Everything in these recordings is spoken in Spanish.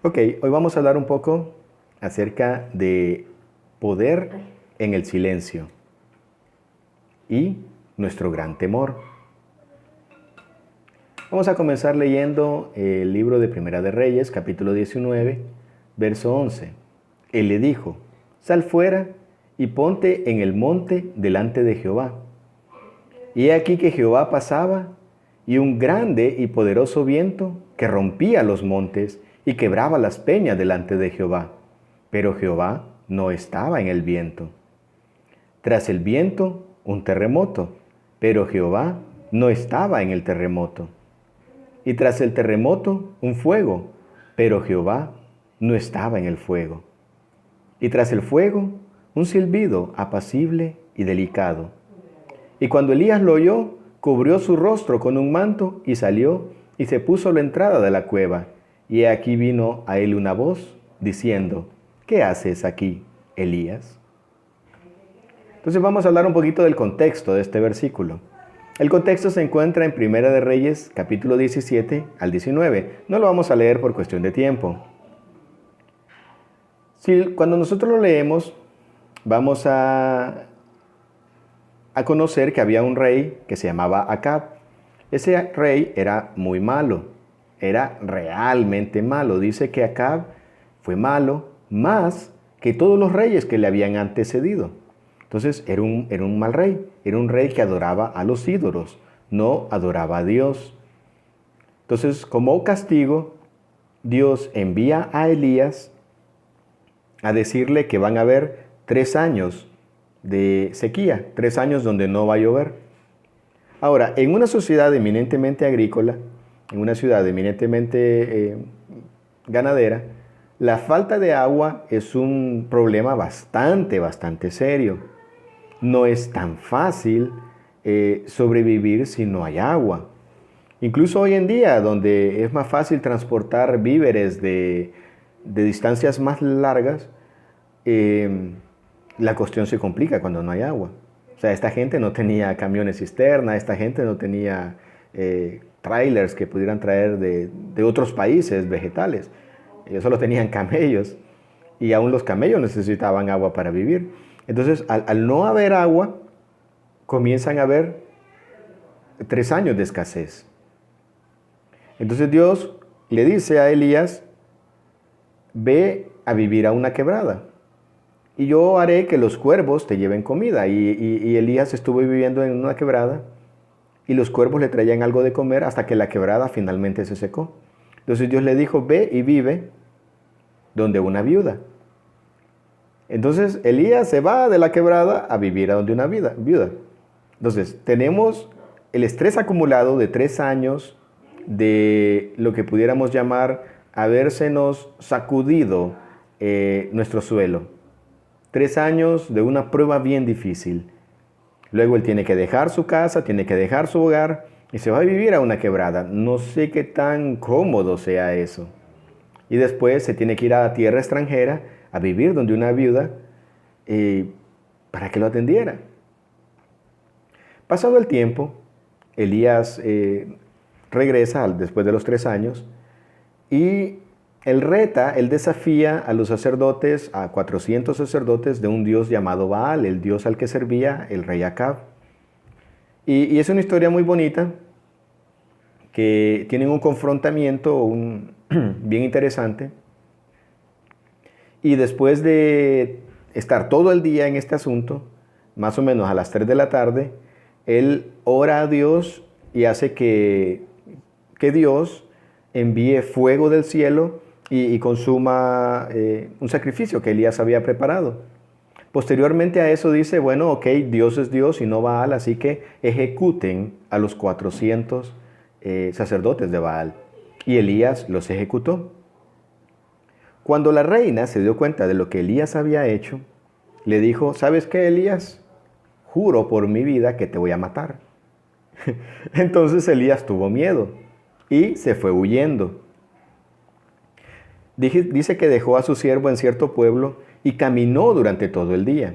Ok, hoy vamos a hablar un poco acerca de poder en el silencio y nuestro gran temor. Vamos a comenzar leyendo el libro de Primera de Reyes, capítulo 19, verso 11. Él le dijo, sal fuera y ponte en el monte delante de Jehová. Y he aquí que Jehová pasaba, y un grande y poderoso viento que rompía los montes y quebraba las peñas delante de Jehová. Pero Jehová no estaba en el viento. Tras el viento, un terremoto, pero Jehová no estaba en el terremoto. Y tras el terremoto, un fuego, pero Jehová no estaba en el fuego. Y tras el fuego, un silbido apacible y delicado. Y cuando Elías lo oyó, cubrió su rostro con un manto y salió y se puso a la entrada de la cueva. Y aquí vino a él una voz diciendo, ¿qué haces aquí, Elías? Entonces vamos a hablar un poquito del contexto de este versículo. El contexto se encuentra en Primera de Reyes, capítulo 17 al 19. No lo vamos a leer por cuestión de tiempo. Cuando nosotros lo leemos, vamos a conocer que había un rey que se llamaba Acab. Ese rey era muy malo, era realmente malo. Dice que Acab fue malo más que todos los reyes que le habían antecedido. Entonces era un mal rey, era un rey que adoraba a los ídolos, no adoraba a Dios. Entonces, como castigo, Dios envía a Elías a decirle que van a haber 3 años de sequía, 3 años donde no va a llover. Ahora, en una sociedad eminentemente agrícola, en una ciudad eminentemente ganadera, la falta de agua es un problema bastante serio. No es tan fácil sobrevivir si no hay agua. Incluso hoy en día, donde es más fácil transportar víveres de distancias más largas, la cuestión se complica cuando no hay agua. O sea, esta gente no tenía camiones cisterna, esta gente no tenía trailers que pudieran traer de otros países vegetales. Ellos solo tenían camellos y aún los camellos necesitaban agua para vivir. Entonces, al no haber agua, comienzan a haber 3 años de escasez. Entonces Dios le dice a Elías, ve a vivir a una quebrada y yo haré que los cuervos te lleven comida. Y Elías estuvo viviendo en una quebrada y los cuervos le traían algo de comer hasta que la quebrada finalmente se secó. Entonces Dios le dijo, ve y vive donde una viuda. Entonces Elías se va de la quebrada a vivir a donde una viuda. Entonces tenemos el estrés acumulado de 3 años de lo que pudiéramos llamar habérsenos sacudido nuestro suelo. 3 años de una prueba bien difícil. Luego él tiene que dejar su casa, tiene que dejar su hogar y se va a vivir a una quebrada. No sé qué tan cómodo sea eso. Y después se tiene que ir a la tierra extranjera a vivir donde una viuda para que lo atendiera. Pasado el tiempo, Elías regresa después de los 3 años y él desafía a los sacerdotes, a 400 sacerdotes de un dios llamado Baal, el dios al que servía el rey Acab. Y es una historia muy bonita, que tienen un confrontamiento bien interesante. Y después de estar todo el día en este asunto, más o menos a las 3 de la tarde, él ora a Dios y hace que Dios envíe fuego del cielo y consuma un sacrificio que Elías había preparado. Posteriormente a eso dice, bueno, ok, Dios es Dios y no Baal, así que ejecuten a los 400 sacerdotes de Baal. Y Elías los ejecutó. Cuando la reina se dio cuenta de lo que Elías había hecho, le dijo, ¿sabes qué, Elías? Juro por mi vida que te voy a matar. Entonces Elías tuvo miedo y se fue huyendo. Dice que dejó a su siervo en cierto pueblo y caminó durante todo el día.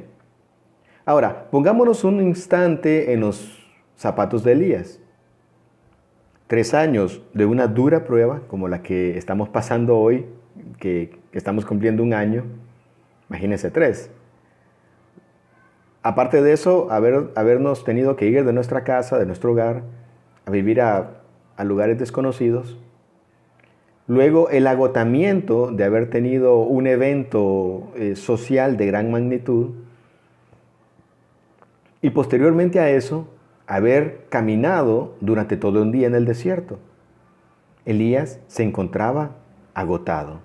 Ahora, pongámonos un instante en los zapatos de Elías. 3 años de una dura prueba como la que estamos pasando hoy, que estamos cumpliendo un año, imagínense 3. Aparte de eso, habernos tenido que ir de nuestra casa, de nuestro hogar, a vivir a lugares desconocidos. Luego el agotamiento de haber tenido un evento social de gran magnitud. Y posteriormente a eso, haber caminado durante todo un día en el desierto. Elías se encontraba agotado.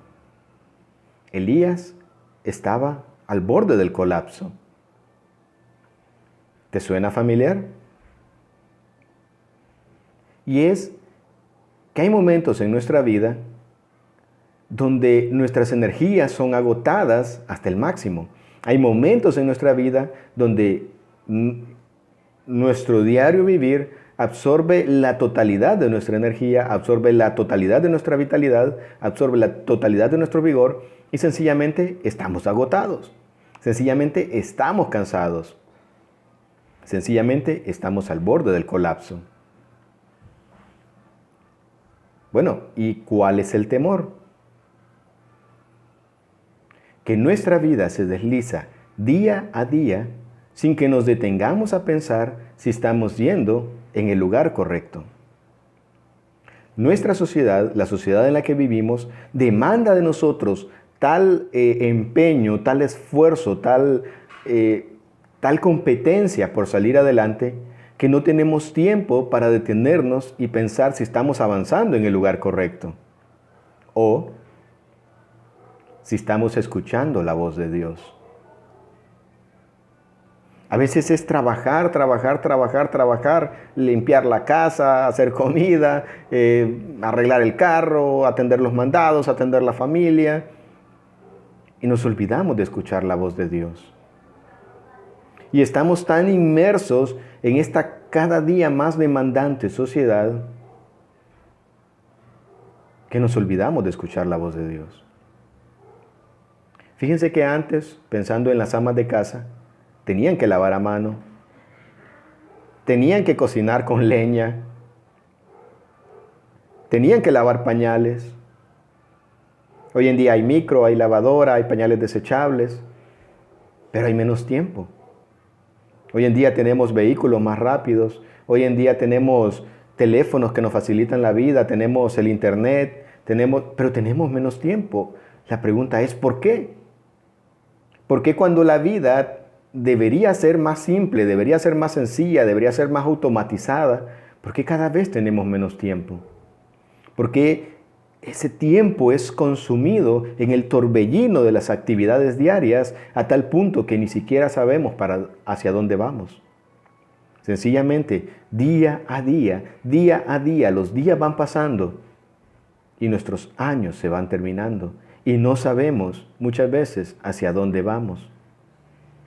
Elías estaba al borde del colapso. ¿Te suena familiar? Y es que hay momentos en nuestra vida donde nuestras energías son agotadas hasta el máximo. Hay momentos en nuestra vida donde nuestro diario vivir absorbe la totalidad de nuestra energía, absorbe la totalidad de nuestra vitalidad, absorbe la totalidad de nuestro vigor y sencillamente estamos agotados. Sencillamente estamos cansados. Sencillamente estamos al borde del colapso. Bueno, ¿y cuál es el temor? Que nuestra vida se desliza día a día sin que nos detengamos a pensar si estamos yendo en el lugar correcto. Nuestra sociedad, la sociedad en la que vivimos, demanda de nosotros tal empeño, tal esfuerzo, tal competencia por salir adelante, que no tenemos tiempo para detenernos y pensar si estamos avanzando en el lugar correcto o si estamos escuchando la voz de Dios. A veces es trabajar, limpiar la casa, hacer comida, arreglar el carro, atender los mandados, atender la familia. Y nos olvidamos de escuchar la voz de Dios. Y estamos tan inmersos en esta cada día más demandante sociedad que nos olvidamos de escuchar la voz de Dios. Fíjense que antes, pensando en las amas de casa, tenían que lavar a mano, tenían que cocinar con leña, tenían que lavar pañales. Hoy en día hay micro, hay lavadora, hay pañales desechables, pero hay menos tiempo. Hoy en día tenemos vehículos más rápidos, hoy en día tenemos teléfonos que nos facilitan la vida, tenemos el internet, pero tenemos menos tiempo. La pregunta es ¿por qué? ¿Por qué cuando la vida debería ser más simple, debería ser más sencilla, debería ser más automatizada, por qué cada vez tenemos menos tiempo? ¿Por qué ese tiempo es consumido en el torbellino de las actividades diarias a tal punto que ni siquiera sabemos hacia dónde vamos? Sencillamente, día a día, los días van pasando y nuestros años se van terminando y no sabemos muchas veces hacia dónde vamos.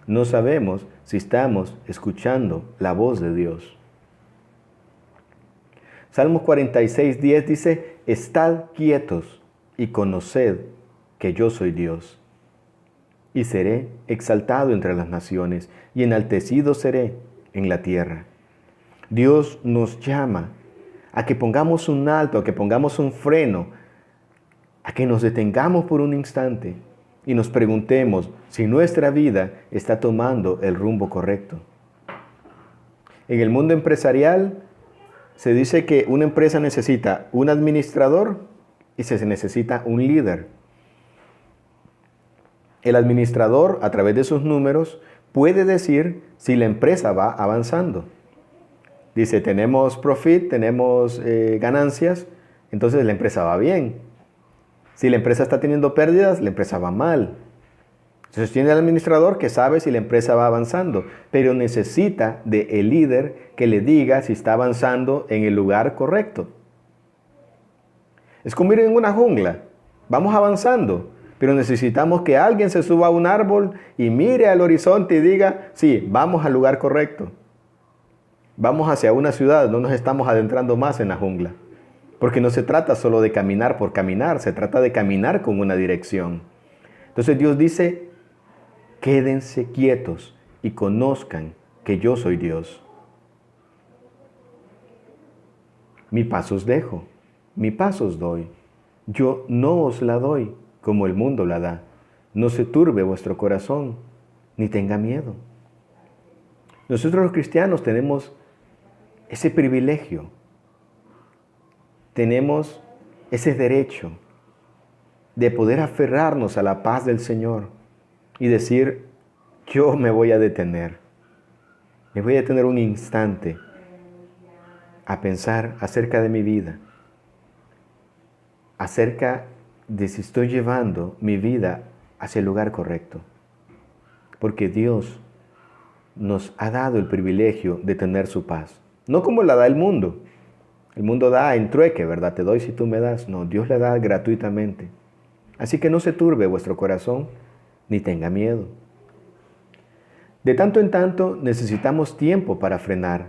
No sabemos si estamos escuchando la voz de Dios. Salmos 46:10 dice, estad quietos y conoced que yo soy Dios. Y seré exaltado entre las naciones y enaltecido seré en la tierra. Dios nos llama a que pongamos un alto, a que pongamos un freno, a que nos detengamos por un instante y nos preguntemos si nuestra vida está tomando el rumbo correcto. En el mundo empresarial se dice que una empresa necesita un administrador y se necesita un líder. El administrador, a través de sus números, puede decir si la empresa va avanzando. Dice, tenemos profit, tenemos ganancias, entonces la empresa va bien. Si la empresa está teniendo pérdidas, la empresa va mal. Entonces tiene el administrador que sabe si la empresa va avanzando, pero necesita del líder que le diga si está avanzando en el lugar correcto. Es como ir en una jungla. Vamos avanzando, pero necesitamos que alguien se suba a un árbol y mire al horizonte y diga, sí, vamos al lugar correcto. Vamos hacia una ciudad, no nos estamos adentrando más en la jungla. Porque no se trata solo de caminar por caminar, se trata de caminar con una dirección. Entonces Dios dice, quédense quietos y conozcan que yo soy Dios. Mi paz os dejo, mi paz os doy. Yo no os la doy como el mundo la da. No se turbe vuestro corazón, ni tenga miedo. Nosotros los cristianos tenemos ese privilegio, tenemos ese derecho de poder aferrarnos a la paz del Señor y decir, yo me voy a detener. Me voy a detener un instante a pensar acerca de mi vida, acerca de si estoy llevando mi vida hacia el lugar correcto. Porque Dios nos ha dado el privilegio de tener su paz. No como la da el mundo. El mundo da en trueque, ¿verdad? Te doy si tú me das. No, Dios la da gratuitamente. Así que no se turbe vuestro corazón, ni tenga miedo. De tanto en tanto necesitamos tiempo para frenar,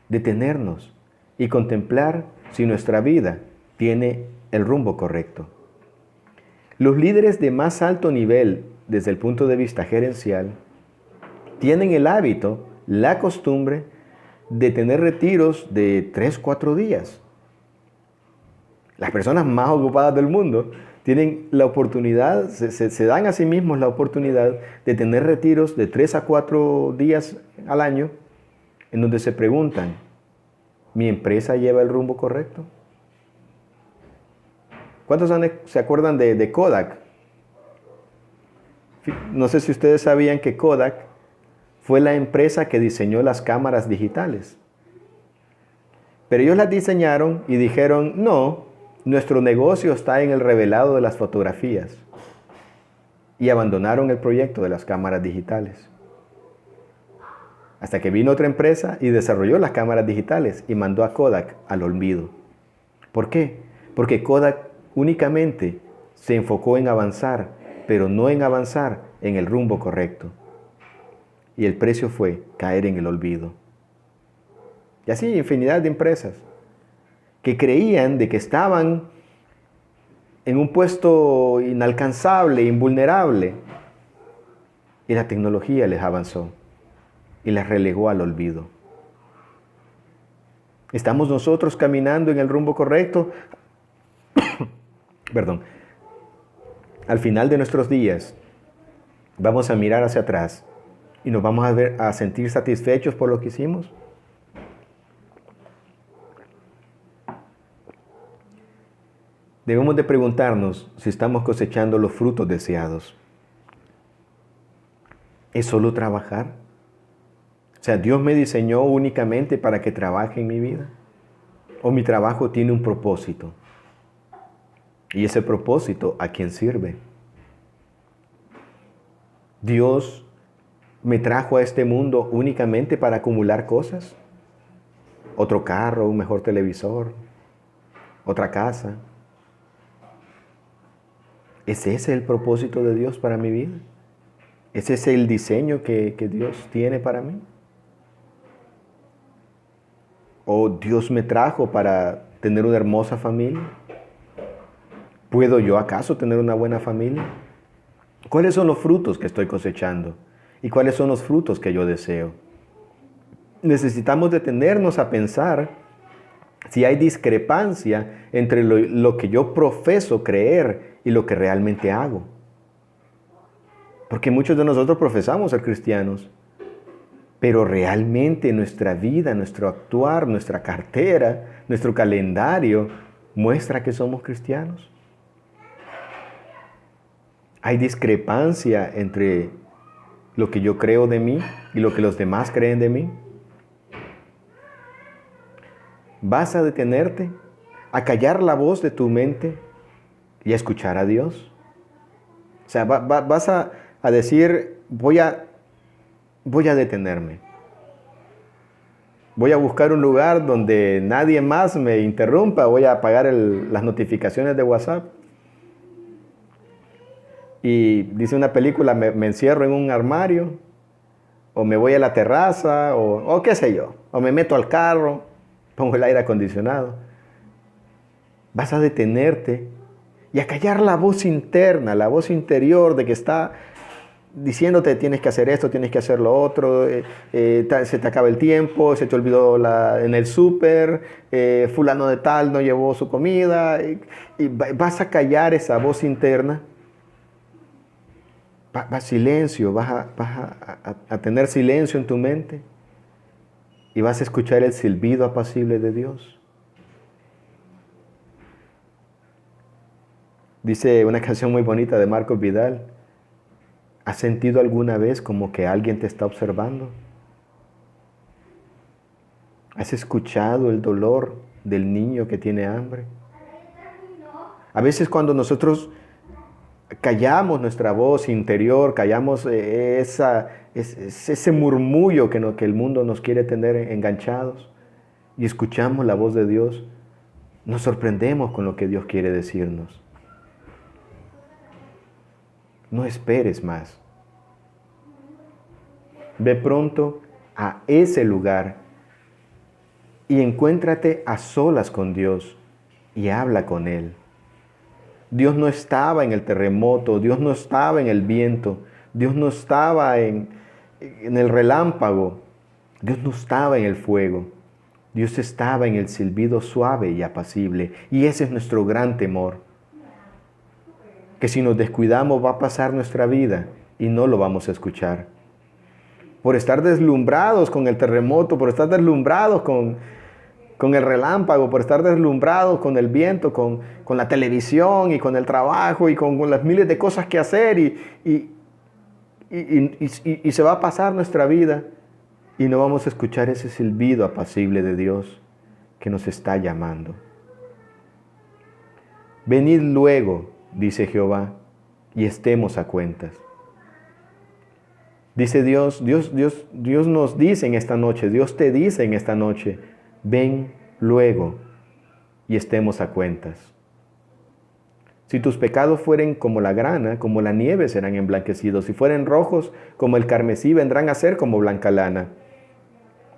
detenernos y contemplar si nuestra vida tiene el rumbo correcto. Los líderes de más alto nivel, desde el punto de vista gerencial, tienen el hábito, la costumbre, de tener retiros de 3-4 días. Las personas más ocupadas del mundo tienen la oportunidad, se dan a sí mismos la oportunidad de tener retiros de 3-4 días al año en donde se preguntan, ¿mi empresa lleva el rumbo correcto? ¿Cuántos se acuerdan de Kodak? No sé si ustedes sabían que Kodak fue la empresa que diseñó las cámaras digitales. Pero ellos las diseñaron y dijeron, no, nuestro negocio está en el revelado de las fotografías. Y abandonaron el proyecto de las cámaras digitales. Hasta que vino otra empresa y desarrolló las cámaras digitales y mandó a Kodak al olvido. ¿Por qué? Porque Kodak únicamente se enfocó en avanzar, pero no en avanzar en el rumbo correcto. Y el precio fue caer en el olvido. Y así infinidad de empresas que creían de que estaban en un puesto inalcanzable, invulnerable, y la tecnología les avanzó y les relegó al olvido. ¿Estamos nosotros caminando en el rumbo correcto? Perdón. Al final de nuestros días, vamos a mirar hacia atrás y nos vamos a sentir satisfechos por lo que hicimos. Debemos de preguntarnos si estamos cosechando los frutos deseados. ¿Es solo trabajar? O sea, ¿Dios me diseñó únicamente para que trabaje en mi vida? ¿O mi trabajo tiene un propósito? ¿Y ese propósito a quién sirve? ¿Dios me trajo a este mundo únicamente para acumular cosas? ¿Otro carro, un mejor televisor, otra casa? ¿Es ese el propósito de Dios para mi vida? ¿Es ese el diseño que Dios tiene para mí? ¿O Dios me trajo para tener una hermosa familia? ¿Puedo yo acaso tener una buena familia? ¿Cuáles son los frutos que estoy cosechando? ¿Y cuáles son los frutos que yo deseo? Necesitamos detenernos a pensar si hay discrepancia entre lo que yo profeso creer y lo que realmente hago. Porque muchos de nosotros profesamos ser cristianos, pero realmente nuestra vida, nuestro actuar, nuestra cartera, nuestro calendario muestra que somos cristianos. Hay discrepancia entre lo que yo creo de mí y lo que los demás creen de mí. ¿Vas a detenerte, a callar la voz de tu mente y a escuchar a Dios? O sea, vas a decir, voy a detenerme. Voy a buscar un lugar donde nadie más me interrumpa. Voy a apagar las notificaciones de WhatsApp. Y dice una película, me encierro en un armario, o me voy a la terraza, o qué sé yo, o me meto al carro, pongo el aire acondicionado. Vas a detenerte y a callar la voz interna, la voz interior de que está diciéndote tienes que hacer esto, tienes que hacer lo otro, se te acaba el tiempo, se te olvidó en el súper, fulano de tal no llevó su comida, y vas a callar esa voz interna Va silencio, a tener silencio en tu mente y vas a escuchar el silbido apacible de Dios. Dice una canción muy bonita de Marcos Vidal: ¿has sentido alguna vez como que alguien te está observando? ¿Has escuchado el dolor del niño que tiene hambre? A veces cuando nosotros callamos nuestra voz interior, callamos ese murmullo que el mundo nos quiere tener enganchados y escuchamos la voz de Dios, nos sorprendemos con lo que Dios quiere decirnos. No esperes más. Ve pronto a ese lugar y encuéntrate a solas con Dios y habla con Él. Dios no estaba en el terremoto, Dios no estaba en el viento, Dios no estaba en el relámpago, Dios no estaba en el fuego. Dios estaba en el silbido suave y apacible. Y ese es nuestro gran temor. Que si nos descuidamos va a pasar nuestra vida y no lo vamos a escuchar. Por estar deslumbrados con el terremoto, por estar deslumbrados con el relámpago, por estar deslumbrados con el viento, con la televisión y con el trabajo y con las miles de cosas que hacer y se va a pasar nuestra vida y no vamos a escuchar ese silbido apacible de Dios que nos está llamando. Venid luego, dice Jehová, y estemos a cuentas. Dice Dios nos dice en esta noche, Dios te dice en esta noche: ven luego y estemos a cuentas. Si tus pecados fueren como la grana, como la nieve serán emblanquecidos. Si fueren rojos como el carmesí, vendrán a ser como blanca lana.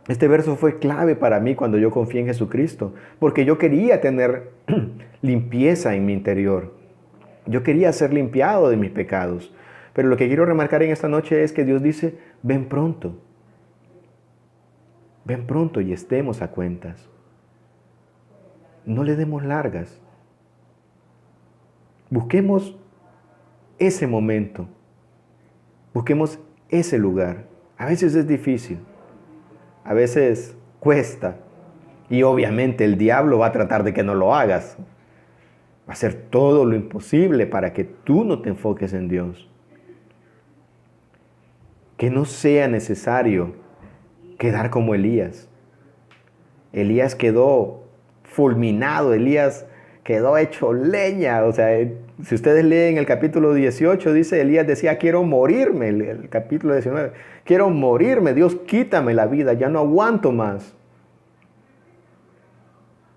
Este verso fue clave para mí cuando yo confié en Jesucristo, porque yo quería tener limpieza en mi interior. Yo quería ser limpiado de mis pecados. Pero lo que quiero remarcar en esta noche es que Dios dice: ven pronto. Ven pronto y estemos a cuentas. No le demos largas. Busquemos ese momento. Busquemos ese lugar. A veces es difícil. A veces cuesta. Y obviamente el diablo va a tratar de que no lo hagas. Va a hacer todo lo imposible para que tú no te enfoques en Dios. Que no sea necesario quedar como Elías. Elías quedó fulminado, Elías quedó hecho leña. O sea, si ustedes leen el capítulo 18, dice, Elías decía: quiero morirme. El capítulo 19, quiero morirme, Dios quítame la vida, ya no aguanto más.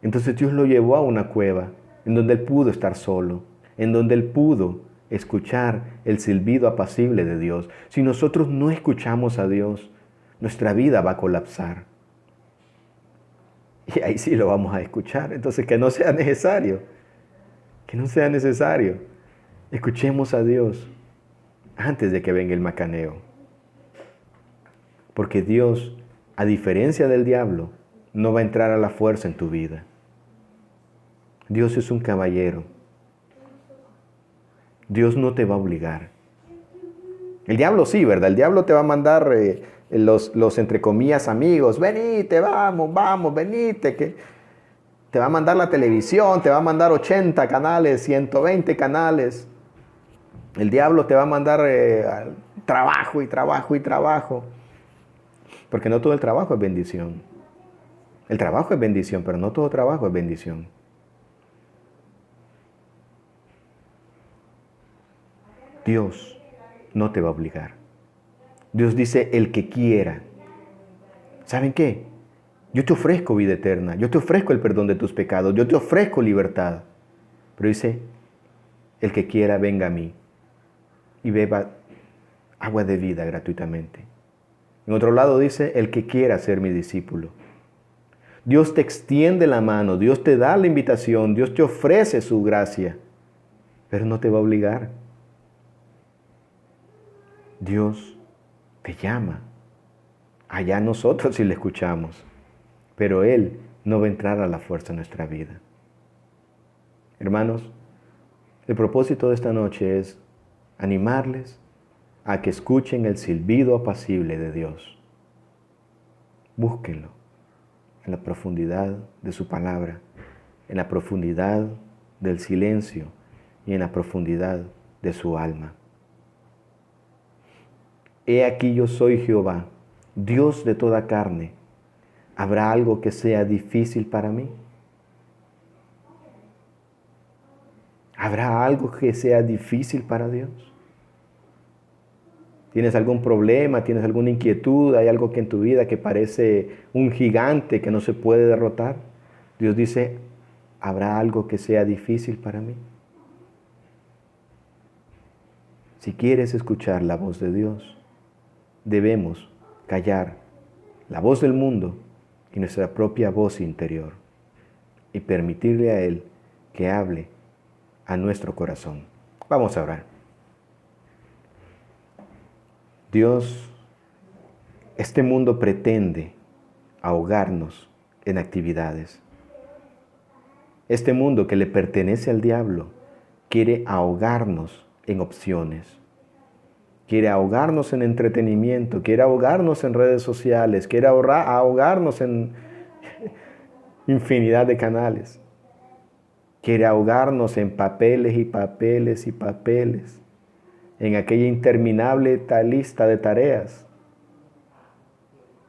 Entonces Dios lo llevó a una cueva en donde él pudo estar solo, en donde él pudo escuchar el silbido apacible de Dios. Si nosotros no escuchamos a Dios, nuestra vida va a colapsar. Y ahí sí lo vamos a escuchar. Entonces que no sea necesario. Que no sea necesario. Escuchemos a Dios antes de que venga el macaneo. Porque Dios, a diferencia del diablo, no va a entrar a la fuerza en tu vida. Dios es un caballero. Dios no te va a obligar. El diablo sí, ¿verdad? El diablo te va a mandar los entre comillas amigos. Venite, vamos, venite. Que te va a mandar la televisión, te va a mandar 80 canales, 120 canales. El diablo te va a mandar trabajo y trabajo y trabajo. Porque no todo el trabajo es bendición. El trabajo es bendición, pero no todo trabajo es bendición. Dios no te va a obligar. Dios dice: el que quiera. ¿Saben qué? Yo te ofrezco vida eterna. Yo te ofrezco el perdón de tus pecados. Yo te ofrezco libertad. Pero dice: el que quiera, venga a mí y beba agua de vida gratuitamente. En otro lado dice: el que quiera ser mi discípulo. Dios te extiende la mano. Dios te da la invitación. Dios te ofrece su gracia. Pero no te va a obligar. Dios te llama. Allá nosotros sí le escuchamos. Pero Él no va a entrar a la fuerza en nuestra vida. Hermanos, el propósito de esta noche es animarles a que escuchen el silbido apacible de Dios. Búsquenlo en la profundidad de su palabra, en la profundidad del silencio y en la profundidad de su alma. He aquí yo soy Jehová, Dios de toda carne. ¿Habrá algo que sea difícil para mí? ¿Habrá algo que sea difícil para Dios? ¿Tienes algún problema? ¿Tienes alguna inquietud? ¿Hay algo que en tu vida que parece un gigante que no se puede derrotar? Dios dice, ¿habrá algo que sea difícil para mí? Si quieres escuchar la voz de Dios, debemos callar la voz del mundo y nuestra propia voz interior y permitirle a Él que hable a nuestro corazón. Vamos a orar. Dios, este mundo pretende ahogarnos en actividades. Este mundo que le pertenece al diablo quiere ahogarnos en opciones. Quiere ahogarnos en entretenimiento, quiere ahogarnos en redes sociales, quiere ahogarnos en infinidad de canales. Quiere ahogarnos en papeles y papeles y papeles, en aquella interminable lista de tareas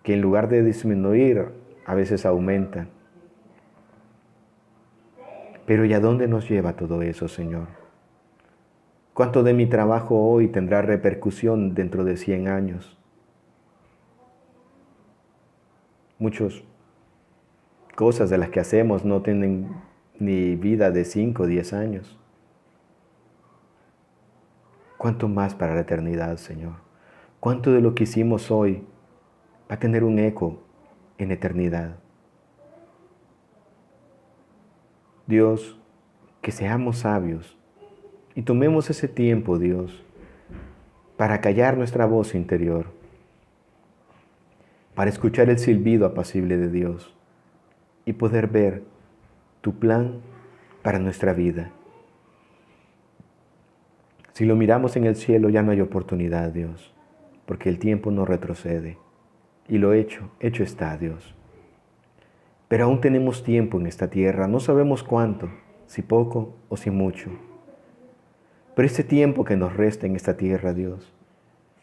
que en lugar de disminuir, a veces aumentan. Pero ¿y a dónde nos lleva todo eso, Señor? ¿Cuánto de mi trabajo hoy tendrá repercusión dentro de 100 años? Muchas cosas de las que hacemos no tienen ni vida de 5 o 10 años. ¿Cuánto más para la eternidad, Señor? ¿Cuánto de lo que hicimos hoy va a tener un eco en eternidad? Dios, que seamos sabios y tomemos ese tiempo, Dios, para callar nuestra voz interior, para escuchar el silbido apacible de Dios y poder ver tu plan para nuestra vida. Si lo miramos en el cielo ya no hay oportunidad, Dios, porque el tiempo no retrocede y lo hecho está, Dios. Pero aún tenemos tiempo en esta tierra, no sabemos cuánto, si poco o si mucho. Pero este tiempo que nos resta en esta tierra, Dios,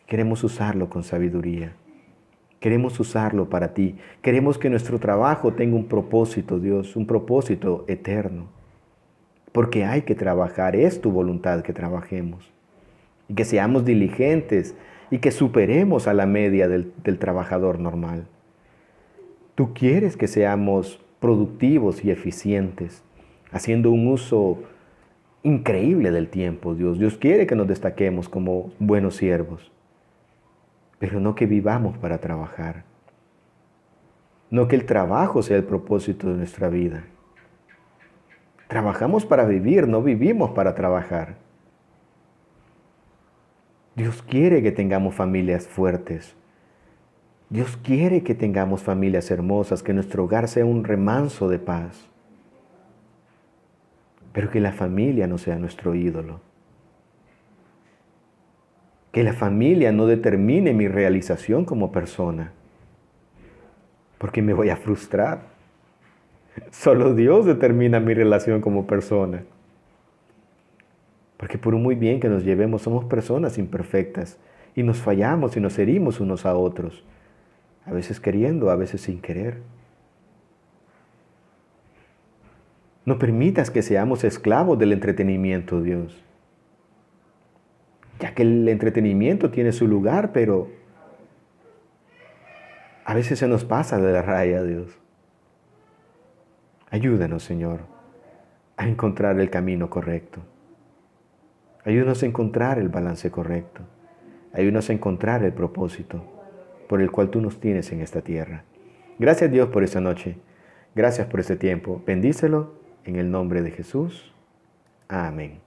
queremos usarlo con sabiduría. Queremos usarlo para ti. Queremos que nuestro trabajo tenga un propósito, Dios, un propósito eterno. Porque hay que trabajar, es tu voluntad que trabajemos. Y que seamos diligentes y que superemos a la media del trabajador normal. Tú quieres que seamos productivos y eficientes, haciendo un uso increíble del tiempo, Dios. Dios quiere que nos destaquemos como buenos siervos, pero no que vivamos para trabajar. No que el trabajo sea el propósito de nuestra vida. Trabajamos para vivir, no vivimos para trabajar. Dios quiere que tengamos familias fuertes. Dios quiere que tengamos familias hermosas, que nuestro hogar sea un remanso de paz. Pero que la familia no sea nuestro ídolo. Que la familia no determine mi realización como persona. Porque me voy a frustrar. Solo Dios determina mi relación como persona. Porque por muy bien que nos llevemos, somos personas imperfectas. Y nos fallamos y nos herimos unos a otros. A veces queriendo, a veces sin querer. No permitas que seamos esclavos del entretenimiento, Dios. Ya que el entretenimiento tiene su lugar, pero a veces se nos pasa de la raya, Dios. Ayúdanos, Señor, a encontrar el camino correcto. Ayúdanos a encontrar el balance correcto. Ayúdanos a encontrar el propósito por el cual tú nos tienes en esta tierra. Gracias, Dios, por esta noche. Gracias por este tiempo. Bendícelo en el nombre de Jesús. Amén.